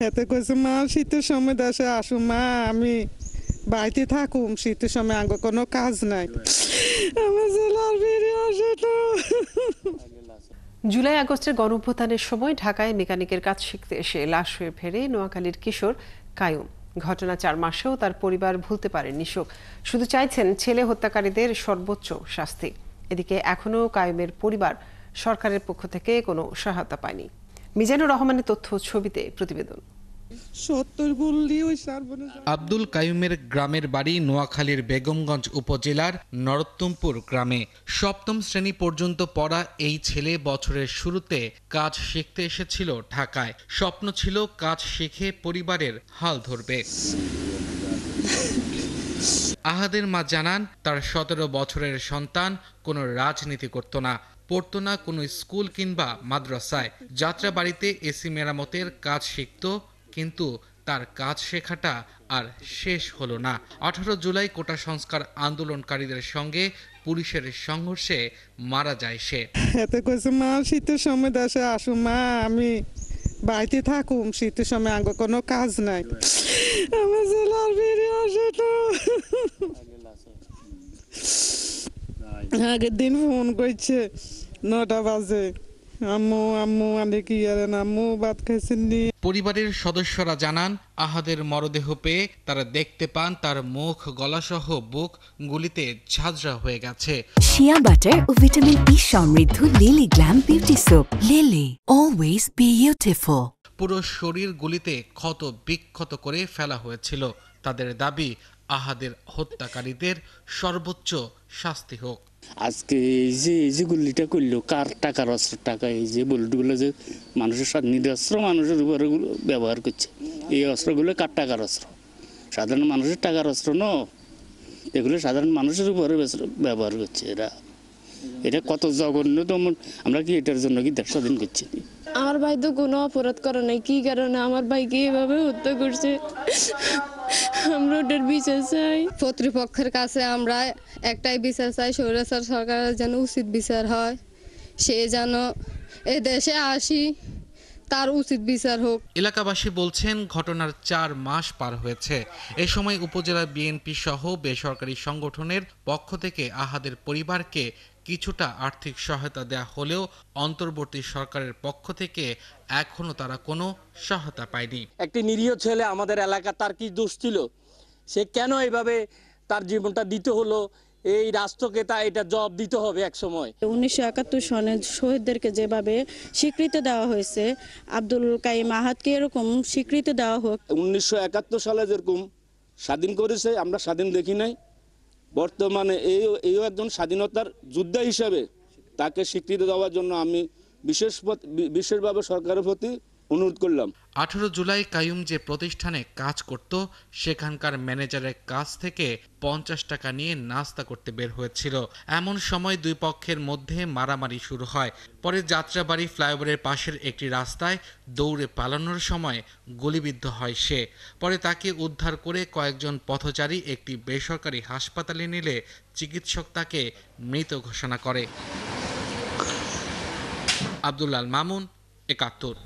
এতে কইছে মা শীতের সময় দেশে আসো মা, আমি বাড়িতে থাকুম, শীতের সময় আগে কোনো কাজ নাই, আমার ছেলে আর বেরিয়ে আসে তো। জুলাই আগস্টের গণঅভ্যুত্থানের সময় ঢাকায় মেকানিকের কাজ শিখতে এসে লাশ হয়ে ফেরে নোয়াখালীর কিশোর কায়ুম। ঘটনা 4 মাসেও তার পরিবার ভুলতে পারেননি শোক, শুধু চাইছেন ছেলে হত্যাকারীদের সর্বোচ্চ শাস্তি। এদিকে এখনও কায়ুমের পরিবার সরকারের পক্ষ থেকে কোনো সহায়তা পায়নি। মিজানুর রহমানের তথ্য ছবিতে প্রতিবেদন। 70 গুলি ওই আব্দুল কায়ুমের গ্রামের বাড়ি নোয়াখালীর বেগমগঞ্জ উপজেলার নরোত্তমপুর গ্রামে। সপ্তম শ্রেণী পর্যন্ত পড়া এই ছেলে বছরের শুরুতে কাজ শিখতে এসেছিল ঢাকায়। স্বপ্ন ছিল কাজ শিখে পরিবারের হাল ধরবে। আহাদের মা জানান, তার 17 বছরের সন্তান কোনো রাজনীতি করত না, পড়তো না কোনো স্কুল কিংবা মাদ্রাসায়। যাত্রাবাড়িতে এসি মেরামতের কাজ শিখত, কিন্তু তার কাজ শেখাটা আর শেষ হলো না। 18 জুলাই কোটা সংস্কার আন্দোলনকারীদের সঙ্গে পুলিশের সংঘর্ষে মারা যায় সে। এতে কইছে মা শীতের সময় দেশে আসো মা, আমি বাড়িতে থাকুম, শীতের সময় আগে কোনো কাজ নাই, আমার ছেলে আর বেরিয়ে আসে তো। আগের দিন ফোন করছে 9টা বাজে, আম্মু আম্মু আমি কি করেন আম্মু ভাত খাইছেন নি। পরিবারের সদস্যরা জানান, আহাদের মরদেহ পেয়ে তারা দেখতে পান তার মুখ, গলাসহ বুক গুলিতে ঝাঁঝরা হয়ে গেছে। শিয়া বাটার ও ভিটামিন ই সমৃদ্ধ lily glam beauty soap. Lily, always beautiful. পুরো শরীর গুলিতে ক্ষত বিক্ষত করে ফেলা হয়েছিল। তাদের দাবি, আহাদের হত্যাকারীদের সর্বোচ্চ শাস্তি হোক। আজকে এই যে গুলিটা করলো, কার টাকার অস্ত্র, টাকা এই যে বুলেটগুলো যে মানুষের নিরস্ত্র মানুষের উপরে ব্যবহার করছে, এই অস্ত্রগুলো কার টাকার অস্ত্র? সাধারণ মানুষের টাকার অস্ত্র ন, এগুলো সাধারণ মানুষের উপরে ব্যবহার করছে এরা। এটা কত জঘন্য! তেমন আমরা কি এটার জন্য কি দেশ স্বাধীন করছি? আমার ভাই তো কোনো অপরাধ করে নাই, কি কারণে আমার ভাইকে এভাবে হত্যা করছে? আমরা ওটার বিচার চাই। কর্তৃপক্ষের কাছে আমরা একটাই বিচার চাই, স্বৈরাচার সরকারের যেন উচিত বিচার হয়, সে যেন এ দেশে আসি, তার উচিত বিচার হোক। এলাকাবাসী বলছেন, ঘটনার 4 মাস পার হয়েছে। এ সময় উপজেলা বিএনপি সহ বেসরকারি সংগঠনের পক্ষ থেকে আহাদের পরিবারকে কিছুটা আর্থিক সহায়তা দেয়া হলেও অন্তর্বর্তী সরকারের পক্ষ থেকে এখনো তারা কোনো সহায়তা পায়নি। একটি নিরীহ ছেলে আমাদের এলাকা, তার কি দোষ ছিল? সে কেন এইভাবে তার জীবনটা দিতে হলো? এই রাষ্ট্রকে তা এটা জবাব দিতে হবে এক সময়। 1971 সনে শহীদদেরকে যেভাবে স্বীকৃতি দেওয়া হয়েছে, আব্দুল কাইম আহাদকে এরকম স্বীকৃতি দেওয়া হোক। 1971 সালে যেরকম স্বাধীন করেছে, আমরা স্বাধীন দেখি নাই। বর্তমানে এই একজন স্বাধীনতার যোদ্ধা হিসাবে তাকে স্বীকৃতি দেওয়ার জন্য আমি বিশেষভাবে সরকারের প্রতি অনুরোধ করলাম। 18 জুলাই কায়ুম যে প্রতিষ্ঠানে কাজ করত, সেখানকার ম্যানেজারের কাছ থেকে 50 টাকা নিয়ে নাস্তা করতে বের হয়েছিল। এমন সময় দুই পক্ষের মধ্যে মারামারি শুরু হয়। পরে যাত্রাবাড়ি ফ্লাইওভারের পাশের একটি রাস্তায় দৌড়ে পালানোর সময় গুলিবিদ্ধ হয় সে। পরে তাকে উদ্ধার করে কয়েকজন পথচারী একটি বেসরকারি হাসপাতালে নিলে চিকিৎসক তাকে মৃত ঘোষণা করে। আব্দুল্লাহ মামুন, 71।